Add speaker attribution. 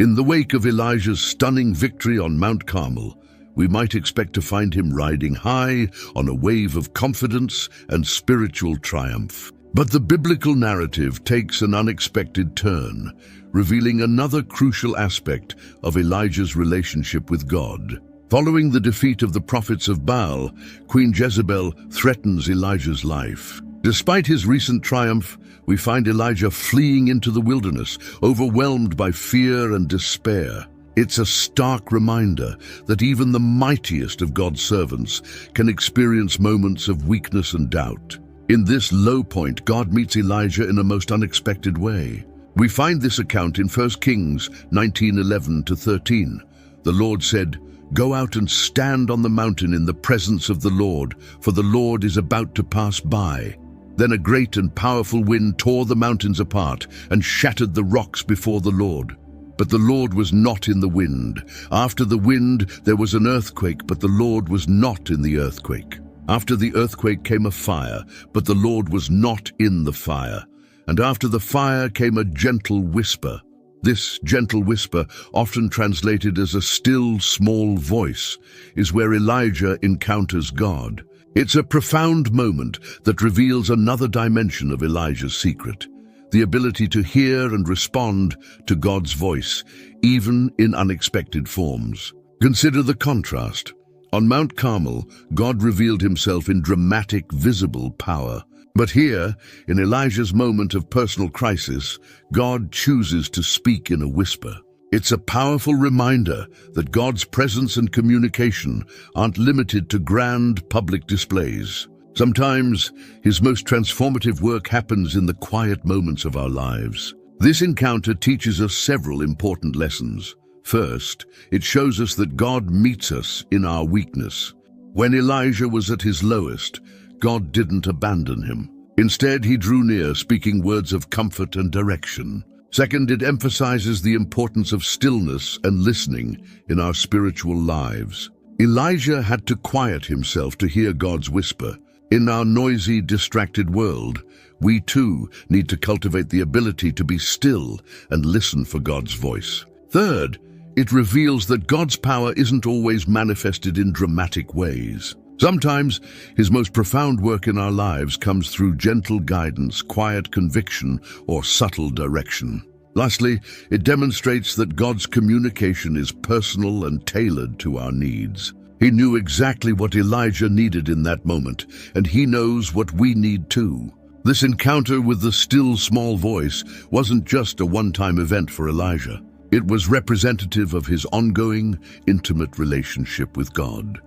Speaker 1: In the wake of Elijah's stunning victory on Mount Carmel, we might expect to find him riding high on a wave of confidence and spiritual triumph. But the biblical narrative takes an unexpected turn, revealing another crucial aspect of Elijah's relationship with God. Following the defeat of the prophets of Baal, Queen Jezebel threatens Elijah's life. Despite his recent triumph, we find Elijah fleeing into the wilderness, overwhelmed by fear and despair. It's a stark reminder that even the mightiest of God's servants can experience moments of weakness and doubt. In this low point, God meets Elijah in a most unexpected way. We find this account in 1 Kings 19:11-13. The Lord said, "Go out and stand on the mountain in the presence of the Lord, for the Lord is about to pass by." Then a great and powerful wind tore the mountains apart and shattered the rocks before the Lord. But the Lord was not in the wind. After the wind, there was an earthquake, but the Lord was not in the earthquake. After the earthquake came a fire, but the Lord was not in the fire. And after the fire came a gentle whisper. This gentle whisper, often translated as a still, small voice, is where Elijah encounters God. It's a profound moment that reveals another dimension of Elijah's secret, the ability to hear and respond to God's voice, even in unexpected forms. Consider the contrast. On Mount Carmel, God revealed himself in dramatic, visible power. But here, in Elijah's moment of personal crisis, God chooses to speak in a whisper. It's a powerful reminder that God's presence and communication aren't limited to grand public displays. Sometimes, his most transformative work happens in the quiet moments of our lives. This encounter teaches us several important lessons. First, it shows us that God meets us in our weakness. When Elijah was at his lowest, God didn't abandon him. Instead, he drew near, speaking words of comfort and direction. Second, it emphasizes the importance of stillness and listening in our spiritual lives. Elijah had to quiet himself to hear God's whisper. In our noisy, distracted world, we too need to cultivate the ability to be still and listen for God's voice. Third, it reveals that God's power isn't always manifested in dramatic ways. Sometimes, his most profound work in our lives comes through gentle guidance, quiet conviction, or subtle direction. Lastly, it demonstrates that God's communication is personal and tailored to our needs. He knew exactly what Elijah needed in that moment, and he knows what we need too. This encounter with the still small voice wasn't just a one-time event for Elijah. It was representative of his ongoing, intimate relationship with God.